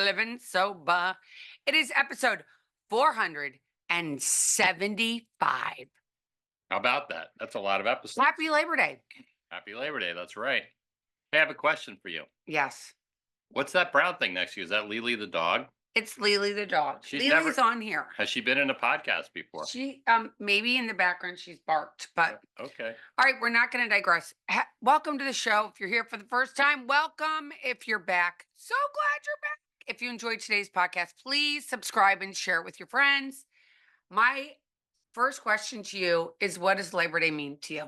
living sober. It is episode 475. How about that? That's a lot of episodes. Happy Labor Day. Happy Labor Day. That's right. Hey, I have a question for you. Yes, What's that brown thing next to you? Is that Lily the dog? it's Lily the dog. She's Lily's never on here. Has she been in a podcast before? She maybe in the background she's barked, but Okay. all right, we're not going to digress. Welcome to the show. If you're here for the first time, welcome. If you're back, so glad you're back. If you enjoyed today's podcast, please subscribe and share it with your friends. My first question to you is, what does Labor Day mean to you?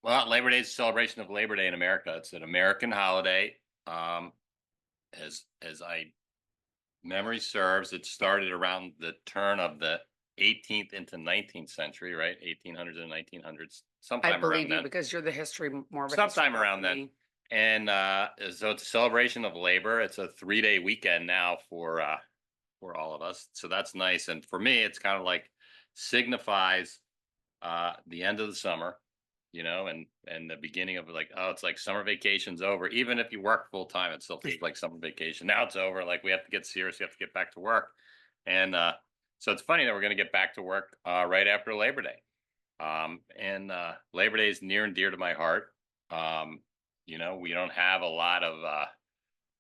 Well, Labor Day is a celebration of Labor Day in America. It's an American holiday. As I memory serves, it started around the turn of the 18th into 19th century, right? 1800s and 1900s, I sometime believe around you then. because you're the history more of a Sometime history around buff then. than me. And so it's a celebration of labor. It's a 3-day weekend now for all of us. So that's nice. And for me, it's kind of like signifies the end of the summer, and the beginning of like, oh, it's like summer vacation's over. Even if you work full time, it still feels like summer vacation. Now it's over. Like we have to get serious. We have to get back to work. And so it's funny that we're going to get back to work right after Labor Day. And Labor Day is near and dear to my heart. We don't have a lot of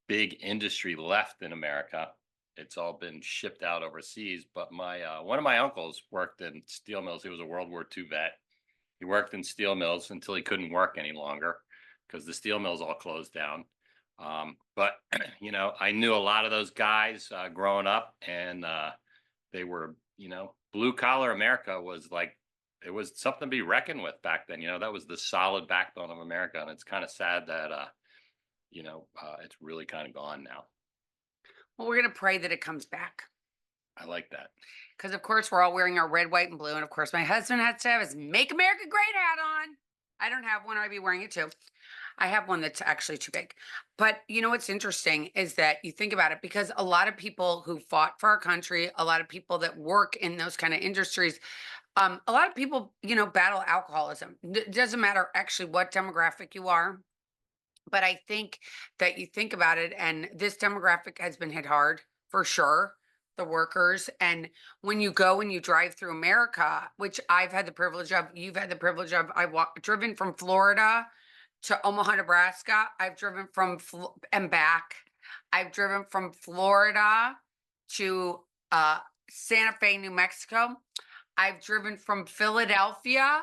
big industry left in America. It's all been shipped out overseas. But my one of my uncles worked in steel mills. He was a World War II vet. He worked in steel mills until he couldn't work any longer because the steel mills all closed down. But I knew a lot of those guys growing up, and they were, blue collar America was like, it was something to be reckoned with back then. That was the solid backbone of America. And it's kind of sad that, it's really kind of gone now. Well, we're going to pray that it comes back. I like that. Because, of course, we're all wearing our red, white, and blue. And, of course, my husband has to have his Make America Great hat on. I don't have one. I'd be wearing it, too. I have one that's actually too big. But, what's interesting is that you think about it, because a lot of people who fought for our country, a lot of people that work in those kind of industries, a lot of people, battle alcoholism. It doesn't matter actually what demographic you are. But I think that you think about it, and this demographic has been hit hard for sure, the workers. And when you go and you drive through America, which I've had the privilege of, you've had the privilege of, driven from Florida to Omaha, Nebraska. I've driven from and back. I've driven from Florida to Santa Fe, New Mexico. I've driven from Philadelphia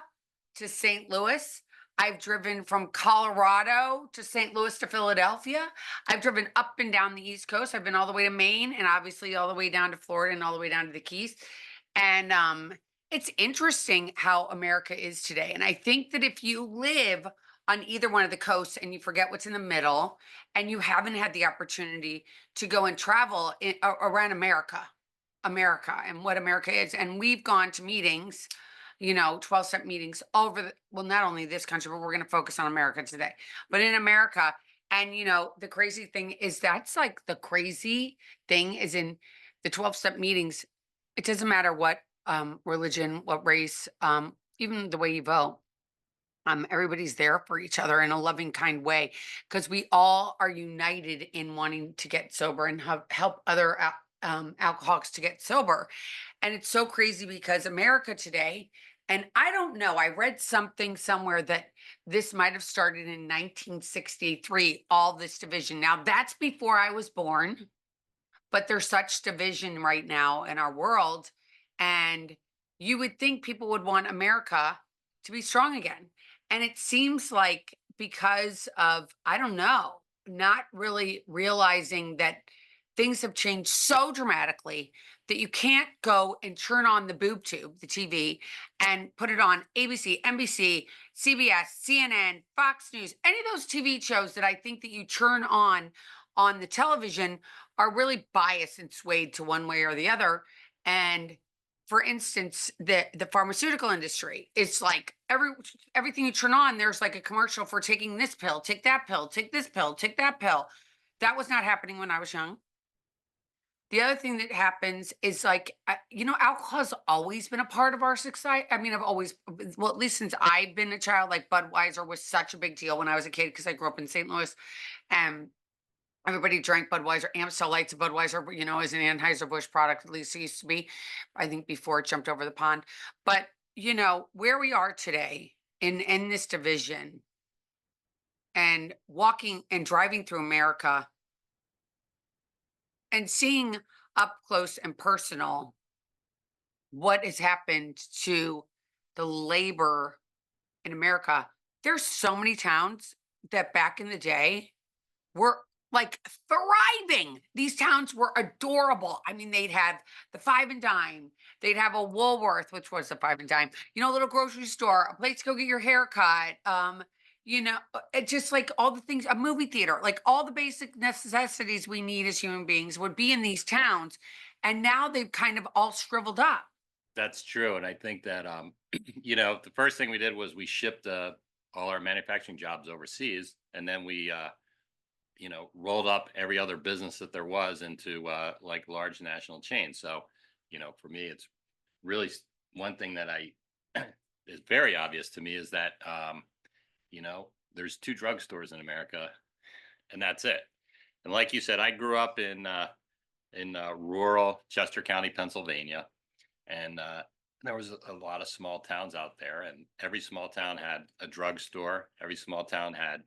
to St. Louis. I've driven from Colorado to St. Louis to Philadelphia. I've driven up and down the East Coast. I've been all the way to Maine, and obviously all the way down to Florida and all the way down to the Keys. And it's interesting how America is today. And I think that if you live on either one of the coasts and you forget what's in the middle, and you haven't had the opportunity to go and travel around America and what America is. And we've gone to meetings, 12-step meetings not only this country, but we're going to focus on America today, but in America. And, the crazy thing is the crazy thing is in the 12-step meetings, it doesn't matter what religion, what race, even the way you vote. Everybody's there for each other in a loving, kind way, because we all are united in wanting to get sober and help other alcoholics to get sober. And it's so crazy because America today, and I don't know, I read something somewhere that this might have started in 1963, all this division. Now, that's before I was born, but there's such division right now in our world. And you would think people would want America to be strong again. And it seems like because of, I don't know, not really realizing that things have changed so dramatically that you can't go and turn on the boob tube, the TV, and put it on ABC, NBC, CBS, CNN, Fox News, any of those TV shows that I think that you turn on the television are really biased and swayed to one way or the other. And for instance, the pharmaceutical industry, it's like everything you turn on, there's like a commercial for taking this pill, take that pill, take this pill, take that pill. That was not happening when I was young. The other thing that happens is alcohol has always been a part of our society. I mean, at least since I've been a child, like Budweiser was such a big deal when I was a kid because I grew up in St. Louis. And Everybody drank Budweiser. Amstel Lights, Budweiser, is an Anheuser-Busch product. At least it used to be. I think before it jumped over the pond. But where we are today in this division, and walking and driving through America and seeing up close and personal what has happened to the labor in America. There's so many towns that back in the day were like thriving. These towns were adorable. I mean, they'd have the five and dime, they'd have a Woolworth, which was the five and dime, a little grocery store, a place to go get your hair cut. It just like all the things, a movie theater, like all the basic necessities we need as human beings would be in these towns. And now they've kind of all shriveled up. That's true, and I think that the first thing we did was we shipped all our manufacturing jobs overseas, and then we rolled up every other business that there was into like large national chains. So, for me, it's really one thing that I is very obvious to me is that there's two drugstores in America, and that's it. And like you said, I grew up in rural Chester County, Pennsylvania, and there was a lot of small towns out there, and every small town had a drugstore. Every small town had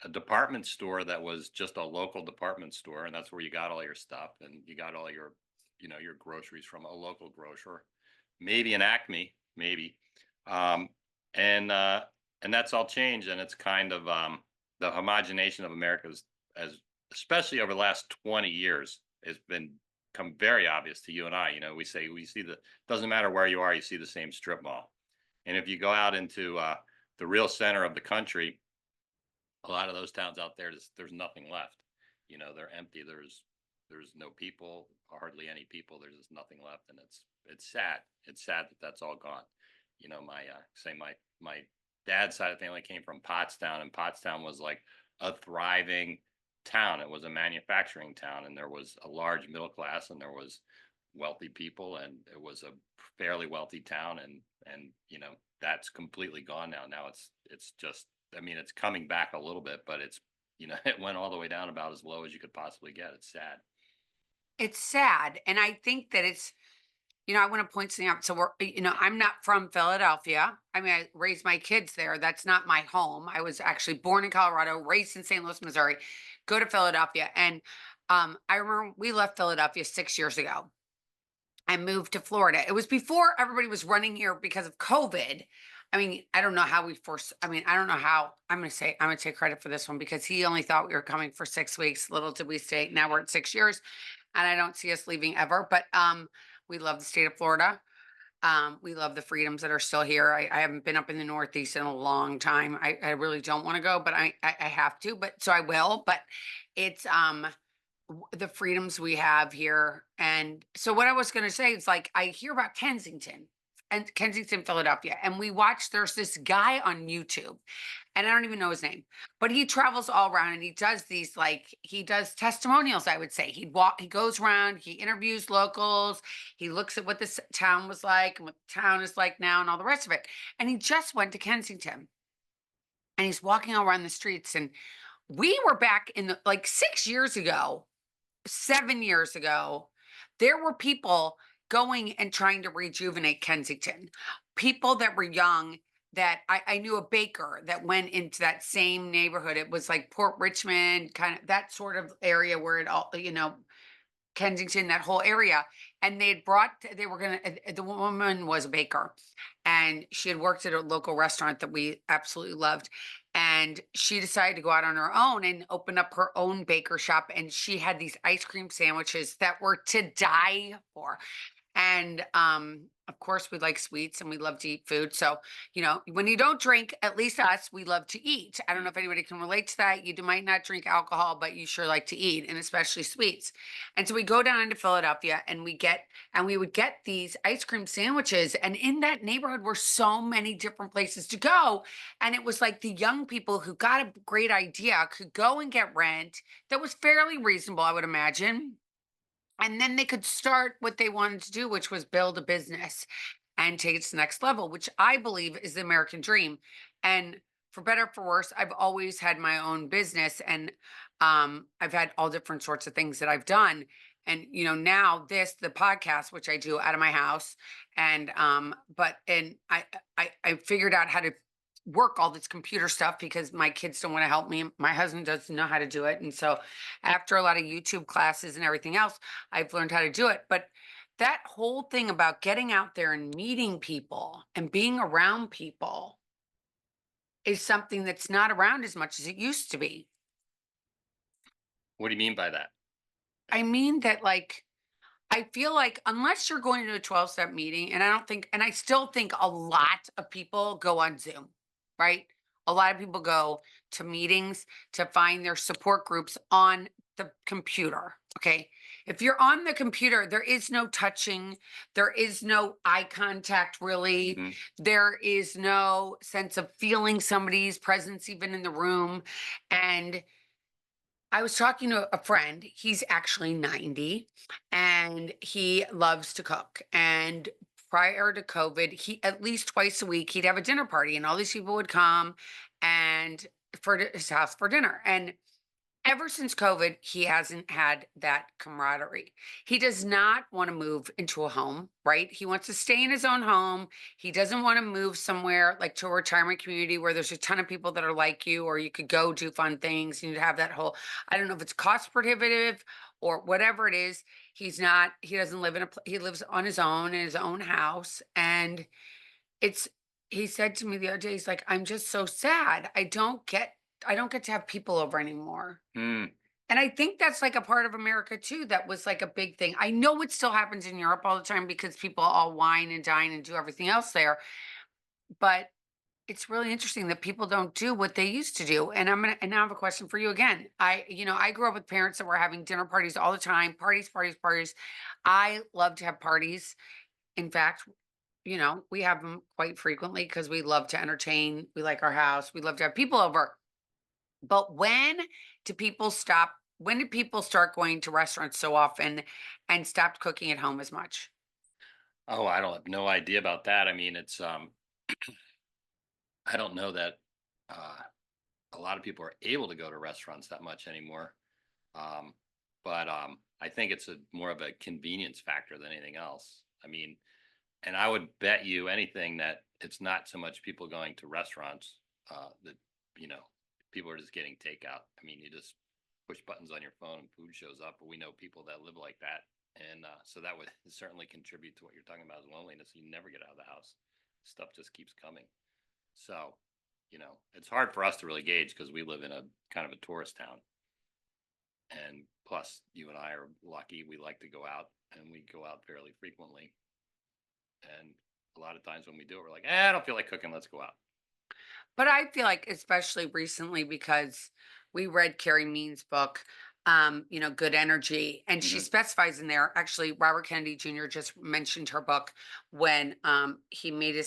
a department store that was just a local department store, and that's where you got all your stuff, and you got all your your groceries from a local grocer, maybe an Acme, maybe. um and that's all changed, and it's kind of the homogenization of America as especially over the last 20 years has been come very obvious to you and I. We see the doesn't matter where you are, you see the same strip mall. And if you go out into the real center of the country, a lot of those towns out there, there's nothing left. They're empty. There's no people, hardly any people. There's just nothing left, and it's sad. It's sad that that's all gone. My say my dad's side of the family came from Pottstown, and Pottstown was like a thriving town. It was a manufacturing town, and there was a large middle class, and there was wealthy people, and it was a fairly wealthy town, and that's completely gone now. Now it's just, I mean, it's coming back a little bit, but it's it went all the way down about as low as you could possibly get. It's sad. It's sad. And I think that I want to point something out. So I'm not from Philadelphia. I mean, I raised my kids there. That's not my home. I was actually born in Colorado, raised in St. Louis, Missouri, go to Philadelphia. And I remember we left Philadelphia 6 years ago. I moved to Florida. It was before everybody was running here because of COVID. I mean, I don't know how we forced, I mean, I don't know how I'm going to take credit for this one because he only thought we were coming for 6 weeks. Little did we stay. Now we're at 6 years, and I don't see us leaving ever, but we love the state of Florida. We love the freedoms that are still here. I haven't been up in the Northeast in a long time. I really don't want to go, but I have to, but so I will, but it's, the freedoms we have here. And so what I was going to say is, like, I hear about Kensington, Philadelphia, and there's this guy on YouTube, and I don't even know his name, but he travels all around, and he does these, like, he does testimonials. I would say he goes around, he interviews locals, he looks at what this town was like and what the town is like now and all the rest of it. And he just went to Kensington, and he's walking all around the streets. And we were back in the, like, 6 years ago, 7 years ago, there were people going and trying to rejuvenate Kensington. People that were young, that I knew a baker that went into that same neighborhood. It was like Port Richmond, kind of that sort of area where it all, Kensington, that whole area. And they were going to, the woman was a baker, and she had worked at a local restaurant that we absolutely loved. And she decided to go out on her own and open up her own baker shop. And she had these ice cream sandwiches that were to die for. And of course, we like sweets and we love to eat food. So, when you don't drink, at least us, we love to eat. I don't know if anybody can relate to that. Might not drink alcohol, but you sure like to eat, and especially sweets. And so we go down into Philadelphia, and we would get these ice cream sandwiches. And in that neighborhood were so many different places to go. And it was like the young people who got a great idea could go and get rent that was fairly reasonable, I would imagine, and then they could start what they wanted to do, which was build a business and take it to the next level, which I believe is the American dream. And for better or for worse, I've always had my own business. And I've had all different sorts of things that I've done. And now the podcast, which I do out of my house, and I figured out how to work all this computer stuff because my kids don't want to help me. My husband doesn't know how to do it. And so after a lot of YouTube classes and everything else, I've learned how to do it. But that whole thing about getting out there and meeting people and being around people is something that's not around as much as it used to be. What do you mean by that? I mean that, like, I feel like unless you're going to a 12-step meeting, and I don't think, and I still think a lot of people go on Zoom, right? A lot of people go to meetings to find their support groups on the computer. Okay. If you're on the computer, there is no touching, there is no eye contact, really. Mhm. There is no sense of feeling somebody's presence, even in the room. And I was talking to a friend. He's actually 90 and he loves to cook. And prior to COVID, he at least twice a week he'd have a dinner party and all these people would come and his house for dinner. And ever since COVID, he hasn't had that camaraderie. He does not want to move into a home, right? He wants to stay in his own home. He doesn't want to move somewhere like to a retirement community where there's a ton of people that are like you, or you could go do fun things and you'd have that whole, I don't know if it's cost prohibitive or whatever it is. He doesn't live he lives on his own in his own house. And it's, he said to me the other day, he's like, I'm just so sad. I don't get to have people over anymore. Mm. And I think that's like a part of America too. That was like a big thing. I know it still happens in Europe all the time because people all wine and dine and do everything else there. But it's really interesting that people don't do what they used to do. And now I have a question for you again. I grew up with parents that were having dinner parties all the time, parties, parties, parties. I love to have parties. In fact, we have them quite frequently because we love to entertain. We like our house. We love to have people over. But when did people start going to restaurants so often and stopped cooking at home as much? Oh, I don't have no idea about that. I mean, it's I don't know that uh a lot of people are able to go to restaurants that much anymore. Um, but I think it's a more of a convenience factor than anything else. I mean, and I would bet you anything that it's not so much people going to restaurants that you know people are just getting takeout. I mean, you just push buttons on your phone and food shows up. But we know people that live like that, and so that would certainly contribute to what you're talking about is loneliness. You never get out of the house; stuff just keeps coming. So, it's hard for us to really gauge because we live in a kind of a tourist town. And plus, you and I are lucky. We like to go out and we go out fairly frequently. And a lot of times when we do it, we're like, I don't feel like cooking. Let's go out. But I feel like, especially recently, because we read Carrie Mean's book, Good Energy, and she Hmm. specifies in there. Actually, Robert Kennedy Jr. just mentioned her book when he made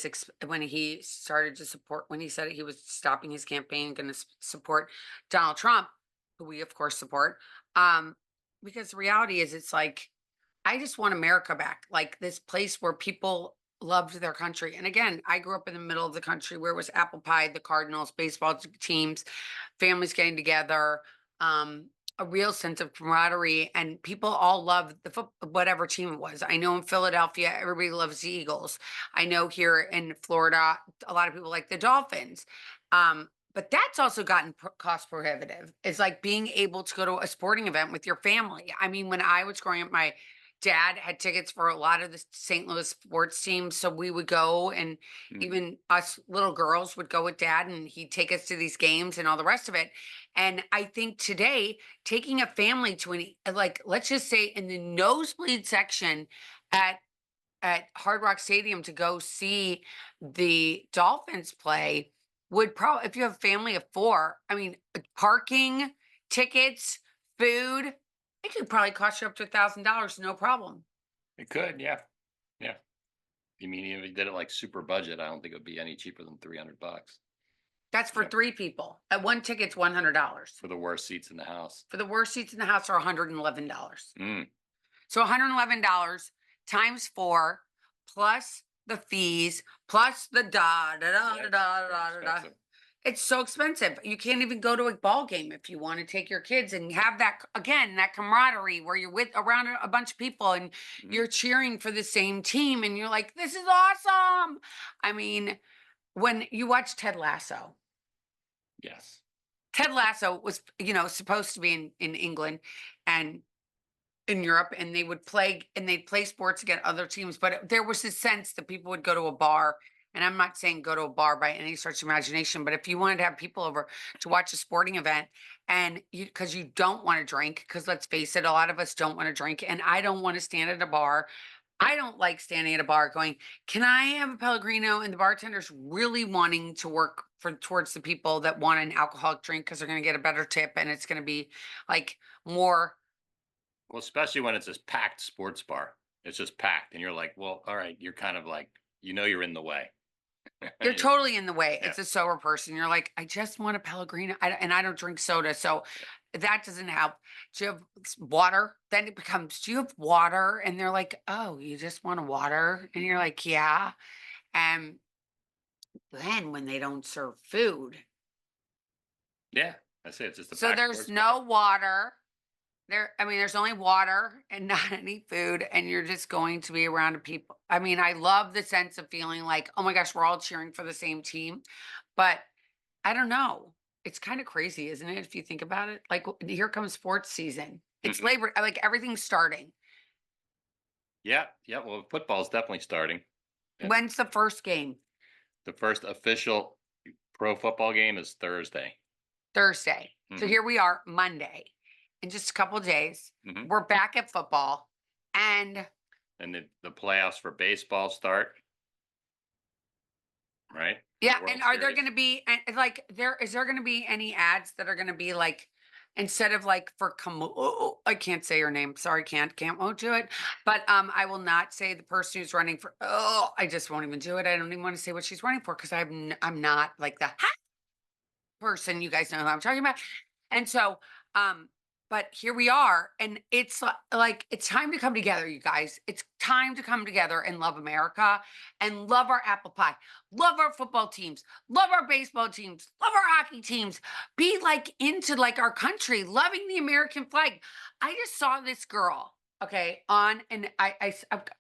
when he started to support when he said he was stopping his campaign, going to support Donald Trump, who we of course support. Um, because the reality is, it's like I just want America back, like this place where people loved their country. And again, I grew up in the middle of the country where it was apple pie, the Cardinals, baseball teams, families getting together, a real sense of camaraderie, and people all love whatever team it was. I know in Philadelphia, everybody loves the Eagles. I know here in Florida, a lot of people like the Dolphins. But that's also gotten cost prohibitive. It's like being able to go to a sporting event with your family. I mean, when I was growing up, my dad had tickets for a lot of the St. Louis sports teams. So we would go, and Mm. even us little girls would go with dad, and he'd take us to these games and all the rest of it. And I think today, taking a family to like, let's just say in the nosebleed section at Hard Rock Stadium to go see the Dolphins play would probably, if you have a family of four, I mean, parking, tickets, food, it could probably cost you up to $1,000, no problem. It could, yeah. Yeah. You mean if you did it like super budget, I don't think it would be any cheaper than $300. That's for Yeah. three people. At one ticket's $100. For the worst seats in the house. For the worst seats in the house are $111. Mm. So $111 times four plus the fees plus the da da da Yeah, da it's da very da da da. expensive. It's so expensive. You can't even go to a ball game if you want to take your kids and have that again, that camaraderie where you're with around a bunch of people and Mhm. you're cheering for the same team and you're like, this is awesome. I mean, when you watch Ted Lasso, Yes. Ted Lasso was, supposed to be in England and in Europe, and they'd play sports against other teams. But there was this sense that people would go to a bar. And I'm not saying go to a bar by any stretch of imagination, but if you wanted to have people over to watch a sporting event and because you don't want to drink, because let's face it, a lot of us don't want to drink, and I don't want to stand at a bar. I don't like standing at a bar going, "Can I have a Pellegrino?" And the bartender's really wanting to work for towards the people that want an alcoholic drink because they're going to get a better tip and it's going to be like more. Well, especially when it's this packed sports bar. It's just packed, and you're like, well, all right. You're kind of like, you're in the way. You're You're- totally in the way. yeah. It's a sober person. You're like, I just want a Pellegrino, and I don't drink soda, so that doesn't help. Do you have water? Then it becomes, do you have water? And they're like, oh, you just want a water, and you're Mhm. like, yeah. And then when they don't serve food, Yeah. I say it's just a so packed there's sports bar. no water. I mean, there's only water and not any food, and you're just going to be around people. I mean, I love the sense of feeling like, oh my gosh, we're all cheering for the same team. But I don't know. It's kind of crazy, isn't it? If you think about it, like here comes sports season. It's Mhm. labor, like everything's starting. Yeah. Yeah. Well, football's definitely starting. Yeah. When's the first game? The first official pro football game is Thursday. Thursday. So Hmm. here we are, Monday. In just a couple of days, Hmm. we're back at football. And And the playoffs for baseball start, right? For the yeah, World and are there Series. gonna be like there gonna be any ads that are gonna be like instead of like for I can't say her name. Sorry, won't do it. But I will not say the person who's running for I just won't even do it. I don't even want to say what she's running for because I'm not like the person. You guys know who I'm talking about. And so, um, but here we are, and it's like it's time to come together, you guys. It's time to come together and love America and love our apple pie, love our football teams, love our baseball teams, love our hockey teams. Be like into like our country, loving the American flag. I just saw this girl, okay, on and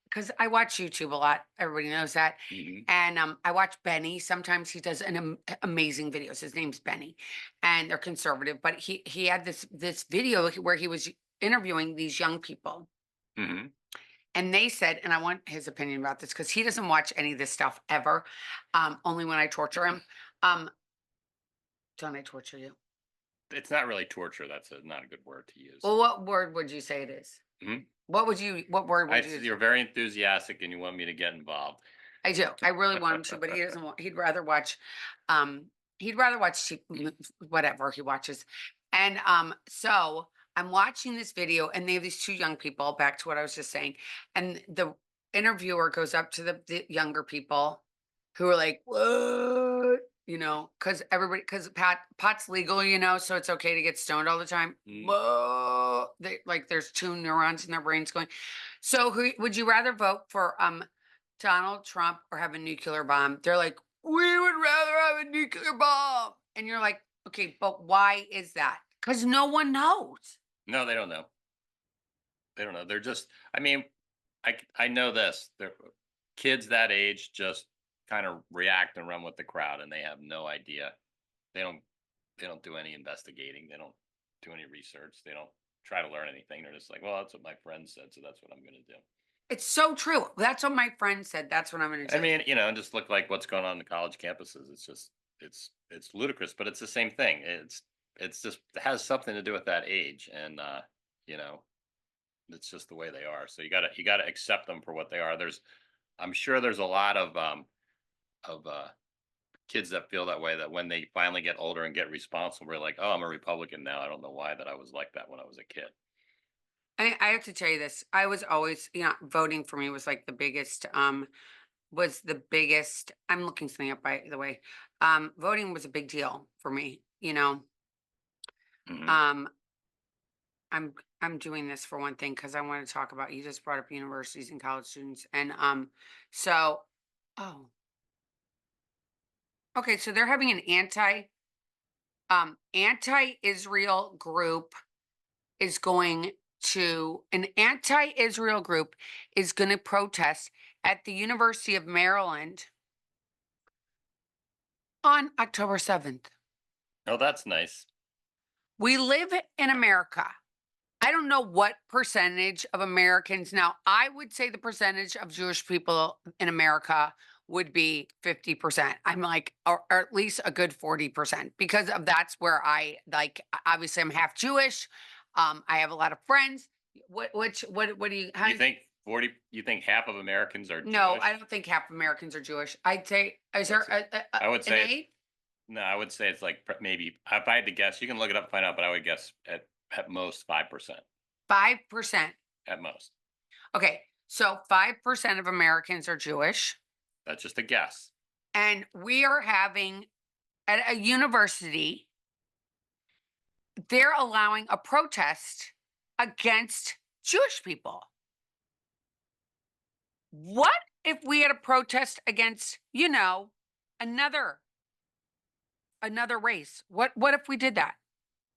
because I watch YouTube a lot. Everybody knows that. Hmm. And I watch Benny. Sometimes he does amazing videos. His name's Benny, and they're conservative. But he had this video where he was interviewing these young people, Hmm. and they said, and I want his opinion about this because he doesn't watch any of this stuff ever. Only when I torture him. Um, don't I torture you? It's not really torture. That's not a good word to use. Well, what word would you say it is? Mhm. What would you? What word would you use? You're very enthusiastic and you want me to get involved. I do. I really want him to, but he doesn't want. Um, he'd rather watch whatever he watches. And so I'm watching this video, and they have these two young people. Back to what I was just saying, and the interviewer goes up to the younger people, who are like, "What?" Because pot's legal, so it's okay to get stoned all the time. Mm. Whoa, like there's two neurons in their brains going. So, who would you rather vote for? Donald Trump or have a nuclear bomb. They're like, we would rather have a nuclear bomb. And you're like, okay, but why is that? Because no one knows. No, they don't know. They don't know. They're just, I mean, I know this. They're kids that age just kind of react and run with the crowd and they have no idea. They don't they don't do any investigating. They don't do any research. They don't try to learn anything. They're just like, well, that's what my friend said, so that's what I'm gonna do. It's so true. That's what my friend said. That's what I'm going to I do. mean, just look like what's going on in the college campuses. It's just it's ludicrous, but it's the same thing. It's just it has something to do with that age, and you know, it's just the way they are. So you gotta accept them for what they are. I'm sure there's a lot of kids that feel that way. That when they finally get older and get responsible, we're like, oh, I'm a Republican now. I don't know why that I was like that when I was a kid. I have to tell you this. I was always, voting for me was like the biggest. I'm looking something up, by the way. Voting was a big deal for me. Hmm. Um, I'm doing this for one thing because I want to talk about. You just brought up universities and college students, and so oh, okay, so they're having an Anti-Israel group is going an anti-Israel group is going to protest at the University of Maryland on October 7th. Oh, that's nice. We live in America. I don't know what percentage of Americans now, I would say the percentage of Jewish people in America would be 50%. I'm like, or at least a good 40% because of that's where I like, obviously I'm half Jewish. I have a lot of friends. What do you, You think 40, you think half of Americans are no, I Jewish? don't think half Americans are Jewish. I'd say, is there What's it? I would an say it's, eight? no, I would say it's like maybe, if I had to guess, you can look it up and find out, but I would guess at most 5%. 5%. At most. Okay. So 5% of Americans are Jewish. That's just a guess. And we are having at a university, they're allowing a protest against Jewish people. What if we had a protest against, another race? What if we did that?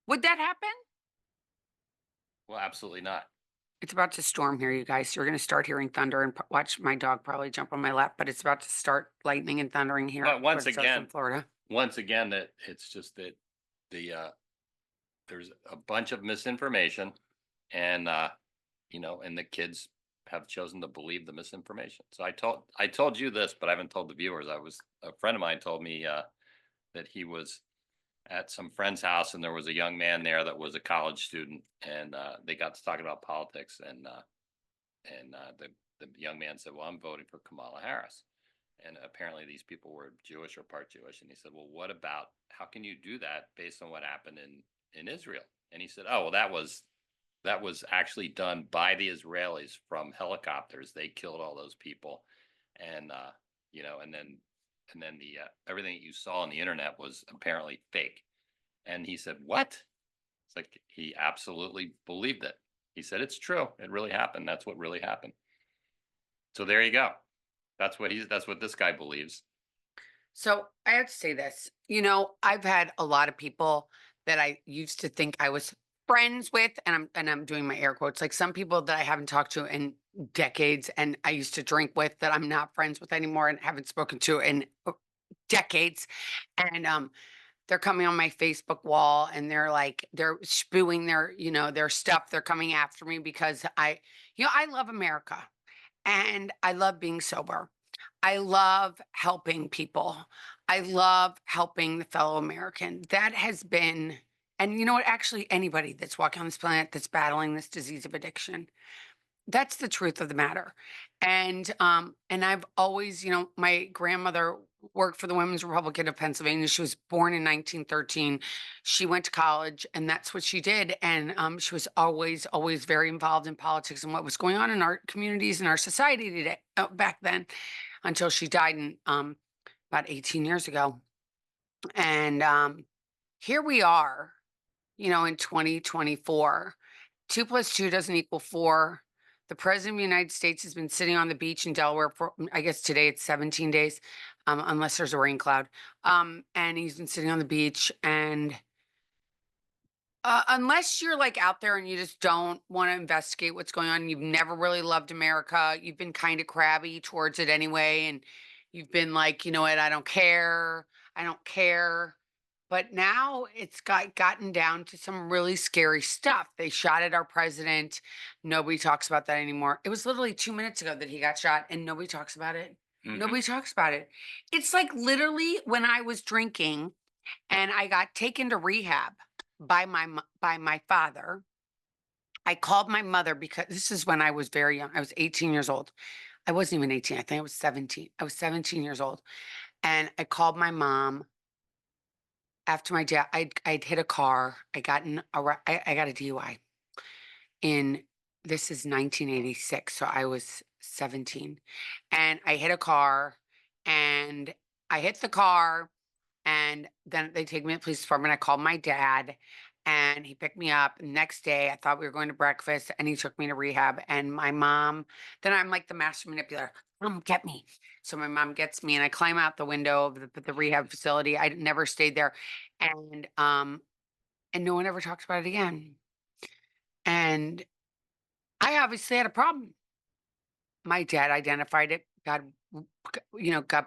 Would that happen? Well, absolutely not. It's about to storm here, you guys. You're going to start hearing thunder and watch my dog probably jump on my lap, but it's about to start lightning and thundering here But where it says in Florida. once again, that it's just that the there's a bunch of misinformation, and and the kids have chosen to believe the misinformation. So I told you this, but I haven't told the viewers. A friend of mine told me that he was at some friend's house, and there was a young man there that was a college student, and they got to talking about politics, and the young man said, "Well, I'm voting for Kamala Harris." And apparently these people were Jewish or part Jewish. And he said, "Well, what about, how can you do that based on what happened in Israel?" And he said, "Oh, well, that was actually done by the Israelis from helicopters. They killed all those people, and and then the everything that you saw on the internet was apparently fake." And he said, "What?" It's like he absolutely believed it. He said, "It's true. It really happened. That's what really happened." So there you go. That's what this guy believes. So I have to say this. I've had a lot of people that I used to think I was friends with, and I'm doing my air quotes, like some people that I haven't talked to in decades, and I used to drink with that I'm not friends with anymore and haven't spoken to in decades. And they're coming on my Facebook wall and they're spewing their stuff. They're coming after me because I love America and I love being sober. I love helping people. I love helping the fellow American. That has been, and you know what? Actually, anybody that's walking on this planet that's battling this disease of addiction, that's the truth of the matter. And I've always, my grandmother worked for the Women's Republican of Pennsylvania. She was born in 1913. She went to college and that's what she did. And she was always very involved in politics and what was going on in our communities and our society today, back then, until she died in about 18 years ago. And here we are, in 2024. 2 plus 2 doesn't equal 4. The president of the United States has been sitting on the beach in Delaware for, I guess today it's 17 days, unless there's a rain cloud. And he's been sitting on the beach. And unless you're like out there and you just don't want to investigate what's going on, you've never really loved America, you've been kind of crabby towards it anyway. And you've been like, you know what, I don't care. I don't care. But now it's gotten down to some really scary stuff. They shot at our president. Nobody talks about that anymore. It was literally 2 minutes ago that he got shot and nobody talks about it. Hmm. Nobody talks about it. It's like literally when I was drinking and I got taken to rehab by my father. I called my mother because this is when I was very young. I was 18 years old. I wasn't even 18. I think I was 17. I was 17 years old. And I called my mom after my dad. I'd hit a car. I got a DUI in, this is 1986. So I was 17 and I hit a car and I hit the car and then they take me to the police department. I called my dad and he picked me up. Next day, I thought we were going to breakfast, and he took me to rehab. And my mom, then I'm like the master manipulator. Get me. So my mom gets me, and I climb out the window of the rehab facility. I never stayed there, and no one ever talks about it again. And I obviously had a problem. My dad identified it. God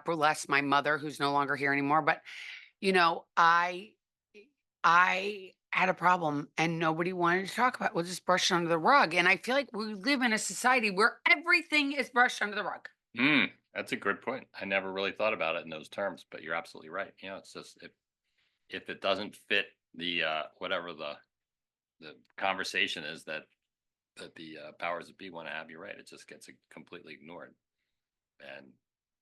bless my mother, who's no longer here anymore. But you know, I had a problem and nobody wanted to talk about it. We'll just brush it under the rug. And I feel like we live in a society where everything is brushed under the rug. That's a good point. I never really thought about it in those terms, but you're absolutely right. It's just if it doesn't fit the whatever the conversation is that the powers that be want to have, you're right. It just gets completely ignored and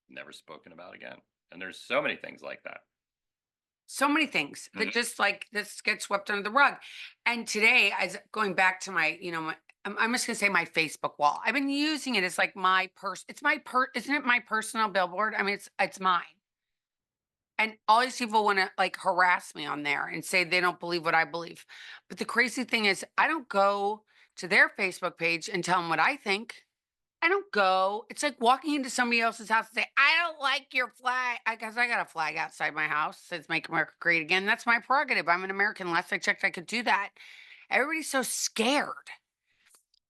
never spoken about again. And there's so many things like that. So many things that Mhm. just like this get swept under the rug. And today, as going back to I'm just gonna say my Facebook wall. I've been using it as like my it's my isn't it my personal billboard? I mean, it's mine. And all these people want to like harass me on there and say they don't believe what I believe. But the crazy thing is, I don't go to their Facebook page and tell them what I think. I don't go. It's like walking into somebody else's house and say, I don't like your flag. I guess I got a flag outside my house. Says make America great again. That's my prerogative. I'm an American. Last I checked, I could do that. Everybody's so scared.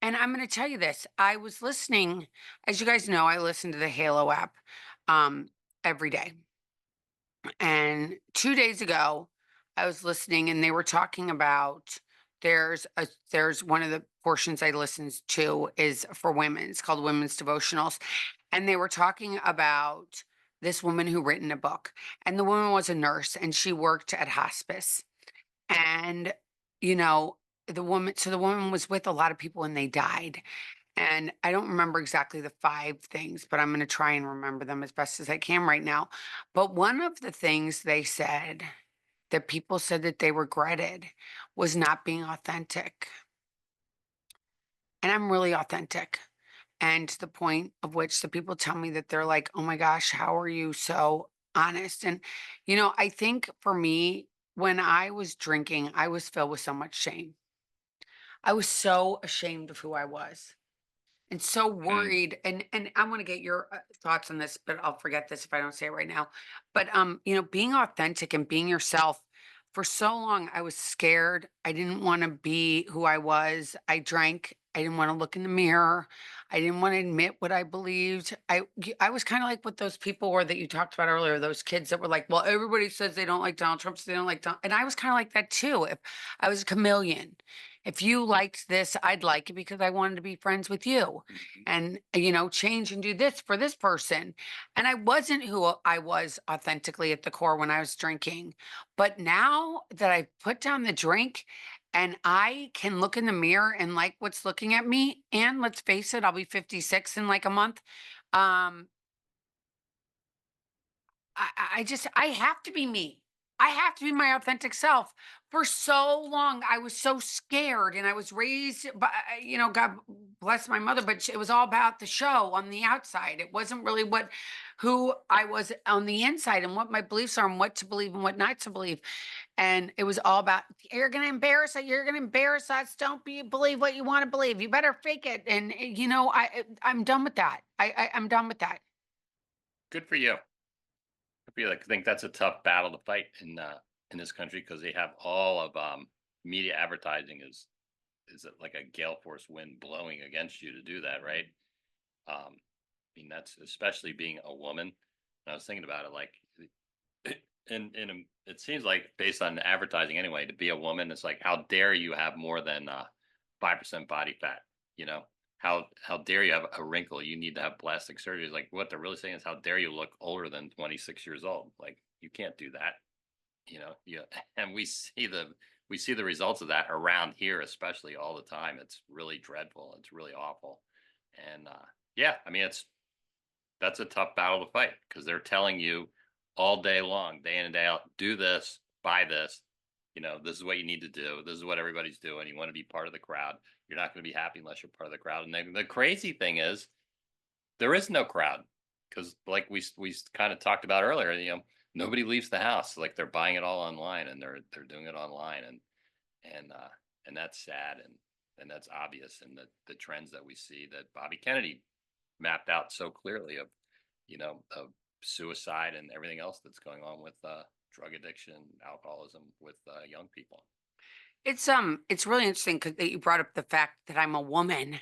And I'm going to tell you this. I was listening, as you guys know, I listen to the Halo app every day. And 2 days ago, I was listening and they were talking about there's one of the portions I listens to is for women. It's called Women's Devotionals. And they were talking about this woman who written a book. And the woman was a nurse and she worked at hospice. And, you know, the woman was with a lot of people and they died. And I don't remember exactly the 5 things, but I'm gonna try and remember them as best as I can right now. But one of the things they said that people said that they regretted was not being authentic. And I'm really authentic. And to the point of which the people tell me that they're like, "Oh my gosh, how are you so honest?" And, I think for me, when I was drinking, I was filled with so much shame. I was so ashamed of who I was. And so Mm. worried, and I want to get your thoughts on this, but I'll forget this if I don't say it right now. But being authentic and being yourself, for so long I was scared. I didn't want to be who I was. I drank. I didn't want to look in the mirror. I didn't want to admit what I believed. I was kind of like what those people were that you talked about earlier, those kids that were like, well, everybody says they don't like Donald Trump, so they don't like Donald. And I was kind of like that too. If I was a chameleon, if you liked this, I'd like it because I wanted to be friends with you Mhm. and, change and do this for this person. And I wasn't who I was authentically at the core when I was drinking. But now that I put down the drink and I can look in the mirror and like what's looking at me, and let's face it, I'll be 56 in like a month. Um, I have to be me. I have to be my authentic self. For so long, I was so scared, and I was raised by, God bless my mother, but it was all about the show on the outside. It wasn't really who I was on the inside, and what my beliefs are, and what to believe and what not to believe. And it was all about you're going to embarrass it. You're going to embarrass us. Don't believe what you want to believe. You better fake it. And I'm done with that. I'm done with that. Good for you. I feel like I think that's a tough battle to fight in this country because they have all of media advertising is it like a gale force wind blowing against you to do that, right? That's especially being a woman. And I was thinking about it, like, it seems like based on advertising anyway, to be a woman, it's like how dare you have more than 5% body fat? You know, how dare you have a wrinkle? You need to have plastic surgery. It's like what they're really saying is how dare you look older than 26 years old? Like you can't do that. Yeah, and we see the results of that around here, especially all the time. It's really dreadful. It's really awful, and yeah, I mean that's a tough battle to fight because they're telling you all day long, day in and day out, do this, buy this. This is what you need to do. This is what everybody's doing. You want to be part of the crowd. You're not going to be happy unless you're part of the crowd. And then the crazy thing is, there is no crowd because, like we kind of talked about earlier, nobody leaves the house. Like they're buying it all online and they're doing it online, and that's sad, and that's obvious in the trends that we see that Bobby Kennedy mapped out so clearly of, of suicide and everything else that's going on with drug addiction, alcoholism with young people. It's really interesting because you brought up the fact that I'm a woman,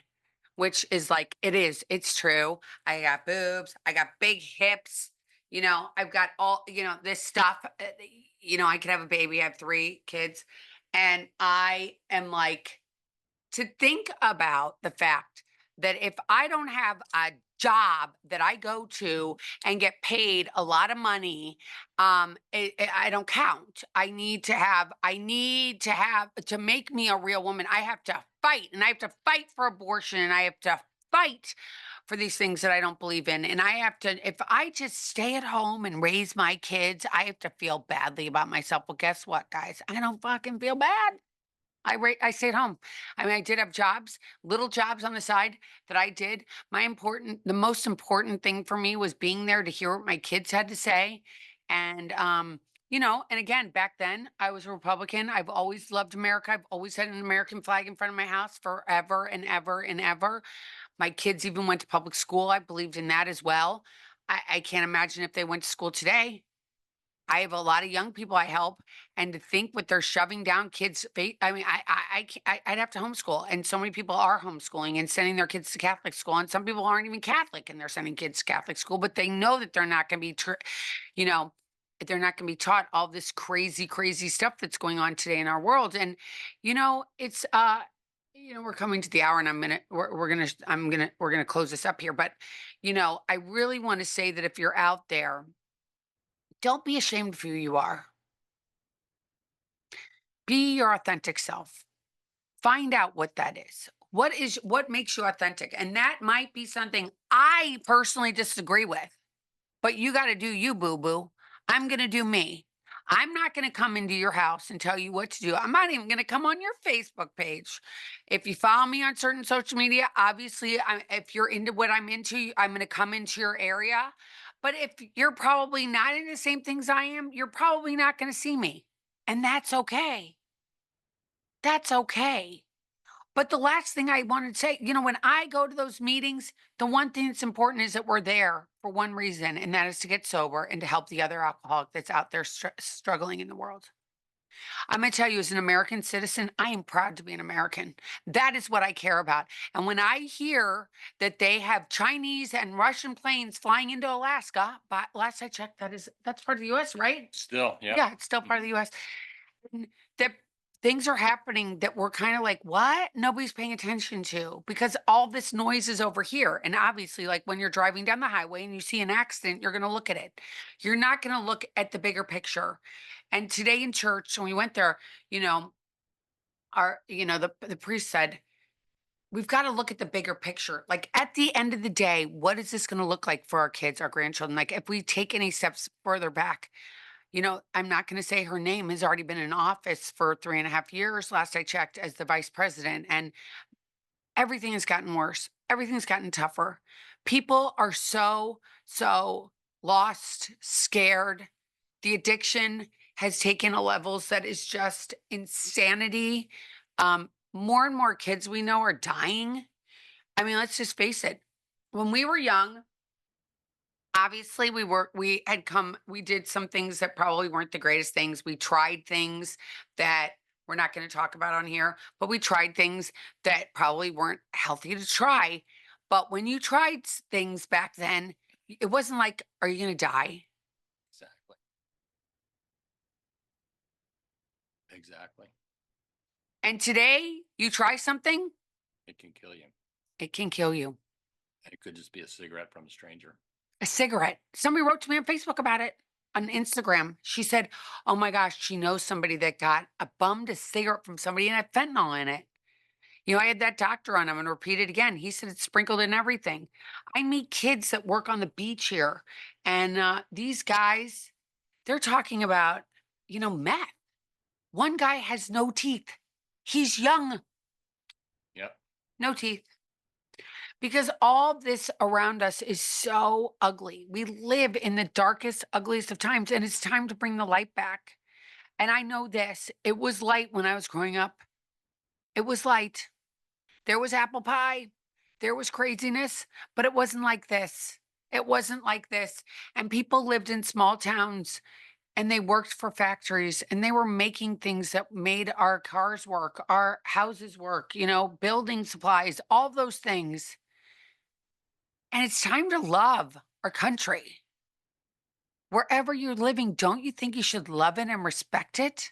which is like it is. It's true. I got boobs. I got big hips. I've got all this stuff. I could have a baby. I have 3 kids, and I am like to think about the fact that if I don't have a job that I go to and get paid a lot of money, I don't count. I need to have to make me a real woman. I have to fight, and I have to fight for abortion, and I have to fight for these things that I don't believe in. And I have to, if I just stay at home and raise my kids, I have to feel badly about myself. Well, guess what, guys? I don't fucking feel bad. I stayed home. I mean, I did have jobs, little jobs on the side that I did. The most important thing for me was being there to hear what my kids had to say. And, and again, back then I was a Republican. I've always loved America. I've always had an American flag in front of my house forever and ever and ever. My kids even went to public school. I believed in that as well. I can't imagine if they went to school today. I have a lot of young people I help, and to think what they're shoving down kids' face. I mean, I'd have to homeschool, and so many people are homeschooling and sending their kids to Catholic school, and some people aren't even Catholic, and they're sending kids to Catholic school, but they know that they're not going to be, you know, they're not going to be taught all this crazy, crazy stuff that's going on today in our world, and it's we're coming to the hour, and we're gonna close this up here, but I really want to say that if you're out there, don't be ashamed of who you are. Be your authentic self. Find out what that is. What makes you authentic? And that might be something I personally disagree with, but you got to do you, boo boo. I'm going to do me. I'm not going to come into your house and tell you what to do. I'm not even going to come on your Facebook page. If you follow me on certain social media, obviously, if you're into what I'm into, I'm going to come into your area. But if you're probably not into the same things I am, you're probably not going to see me. And that's okay. That's okay. But the last thing I wanted to say, when I go to those meetings, the one thing that's important is that we're there for one reason, and that is to get sober and to help the other alcoholic that's out there struggling in the world. I'm going to tell you, as an American citizen, I am proud to be an American. That is what I care about. And when I hear that they have Chinese and Russian planes flying into Alaska, but last I checked, that's part of the U.S., right? Still, yeah. Yeah, it's still part of the U.S. That things are happening that we're kind of like, what? Nobody's paying attention to, because all this noise is over here. And obviously, like when you're driving down the highway and you see an accident, you're going to look at it. You're not going to look at the bigger picture. And today in church, when we went there, the priest said, we've got to look at the bigger picture. Like at the end of the day, what is this going to look like for our kids, our grandchildren? Like if we take any steps further back, I'm not going to say her name has already been in office for 3.5 years, last I checked, as the vice president. And everything has gotten worse. Everything's gotten tougher. People are so, so lost, scared. The addiction has taken a levels that is just insanity. More and more kids we know are dying. I mean, let's just face it. When we were young, obviously we did some things that probably weren't the greatest things. We tried things that we're not going to talk about on here, but we tried things that probably weren't healthy to try. But when you tried things back then, it wasn't like, are you going to die? Exactly. Exactly. And today you try something, It can kill you. it can kill you. It could just be a cigarette from a stranger. A cigarette. Somebody wrote to me on Facebook about it, on Instagram. She said, oh my gosh, she knows somebody that got bummed a cigarette from somebody and had fentanyl in it. I had that doctor on. I'm going to repeat it again. He said it's sprinkled in everything. I meet kids that work on the beach here, and these guys, they're talking about, meth. One guy has no teeth. He's young, Yep. no teeth. Because all this around us is so ugly. We live in the darkest, ugliest of times, and it's time to bring the light back. And I know this, it was light when I was growing up. It was light. There was apple pie, there was craziness, but it wasn't like this. It wasn't like this. And people lived in small towns and they worked for factories and they were making things that made our cars work, our houses work, building supplies, all those things. And it's time to love our country. Wherever you're living, don't you think you should love it and respect it?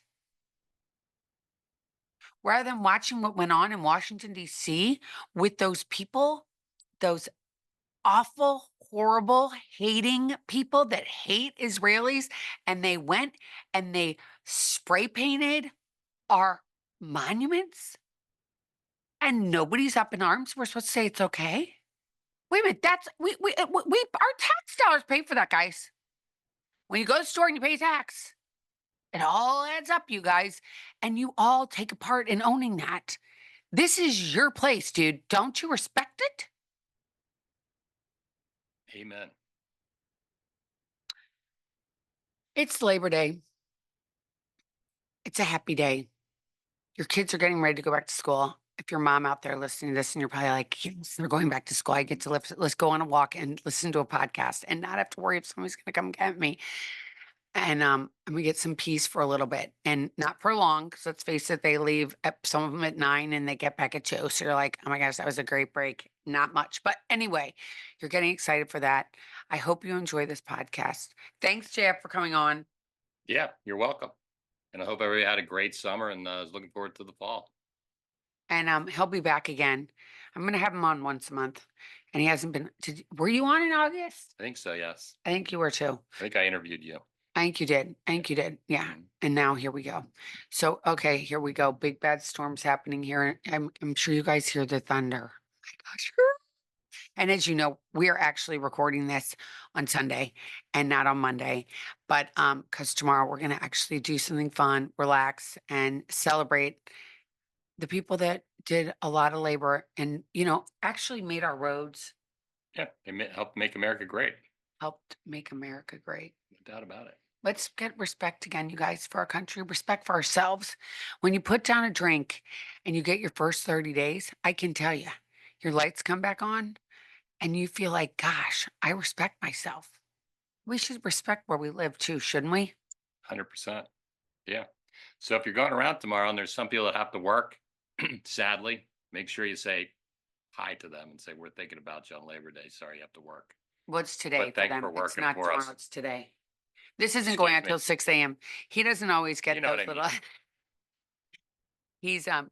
Rather than watching what went on in Washington, D.C. with those people, those awful, horrible, hating people that hate Israelis, and they went and they spray painted our monuments, and nobody's up in arms. We're supposed to say it's okay. Wait a minute, that's we our tax dollars pay for that, guys. When you go to the store and you pay tax, it all adds up, you guys, and you all take a part in owning that. This is your place, dude. Don't you respect it? Amen. It's Labor Day. It's a happy day. Your kids are getting ready to go back to school. If your mom out there listening to this and you're probably like, yes, they're going back to school, I get to let's go on a walk and listen to a podcast and not have to worry if somebody's going to come get me. And we get some peace for a little bit and not for long, because let's face it, they leave some of them at 9 and they get back at 2. So you're like, oh my gosh, that was a great break. Not much. But anyway, you're getting excited for that. I hope you enjoy this podcast. Thanks, JF, for coming on. Yeah, you're welcome. And I hope everybody had a great summer and is looking forward to the fall. And he'll be back again. I'm going to have him on once a month. And he hasn't been. Were you on in August? I think so, yes. I think you were too. I think I interviewed you. I think you did. I think you did. Yeah. And now here we go. So, okay, here we go. Big bad storms happening here. I'm sure you guys hear the thunder. Oh my gosh. And as you know, we are actually recording this on Sunday and not on Monday. But because tomorrow we're going to actually do something fun, relax, and celebrate the people that did a lot of labor and, actually made our roads, Yeah, helped make America great. helped make America great. No doubt about it. Let's get respect again, you guys, for our country, respect for ourselves. When you put down a drink and you get your first 30 days, I can tell you, your lights come back on and you feel like, gosh, I respect myself. We should respect where we live too, shouldn't we? 100%. Yeah. So if you're going around tomorrow and there's some people that have to work, sadly, make sure you say hi to them and say, we're thinking about you on Labor Day. Sorry you have to work. What's today But for thanks them? for It's working not for tomorrow, us. it's today. This isn't going out Excuse me. till 6 a.m. He doesn't always get You know those what I little. mean.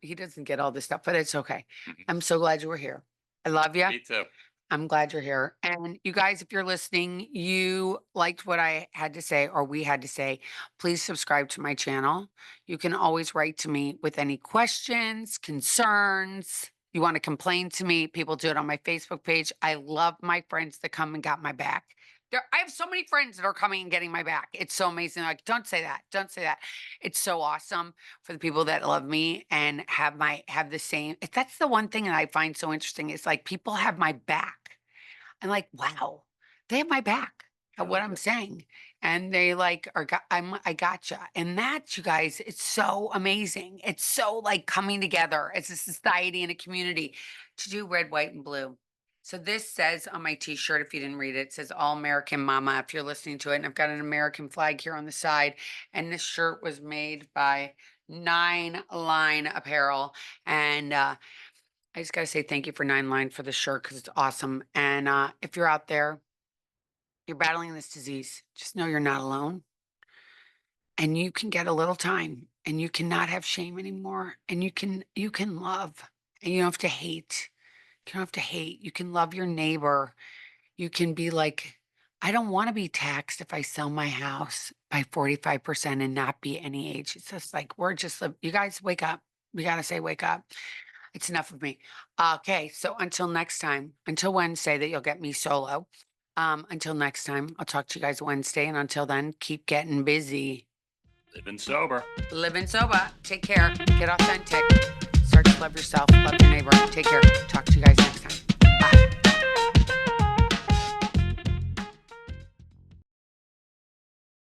He doesn't get all this stuff, but it's okay. Mhm. I'm so glad you were here. I love you. Me too. I'm glad you're here. And you guys, if you're listening, you liked what I had to say or we had to say, please subscribe to my channel. You can always write to me with any questions, concerns. You want to complain to me, people do it on my Facebook page. I love my friends that come and got my back. I have so many friends that are coming and getting my back. It's so amazing. Like, don't say that. Don't say that. It's so awesome for the people that love me and have the same. That's the one thing that I find so interesting. Is like people have my back. I'm like, wow, they have my back at what I'm saying. And they like I gotcha. And that, you guys, it's so amazing. It's so like coming together as a society and a community to do red, white, and blue. So this says on my t-shirt, if you didn't read it, it says All American Mama, if you're listening to it. And I've got an American flag here on the side. And this shirt was made by 9 Line Apparel. And I just got to say thank you for 9 Line for the shirt because it's awesome. And if you're out there, you're battling this disease, just know you're not alone. And you can get a little time and you cannot have shame anymore. And you can love and you don't have to hate. You don't have to hate. You can love your neighbor. You can be like, I don't want to be taxed if I sell my house by 45% and not be any age. It's just like, you guys wake up. We got to say, wake up. It's enough of me. Okay. So until next time, until Wednesday that you'll get me solo. Until next time, I'll talk to you guys Wednesday. And until then, keep getting busy. Living sober. Living sober. Take care. Get authentic. Start to love yourself. Love your neighbor. Take care. Talk to you guys next time. Bye.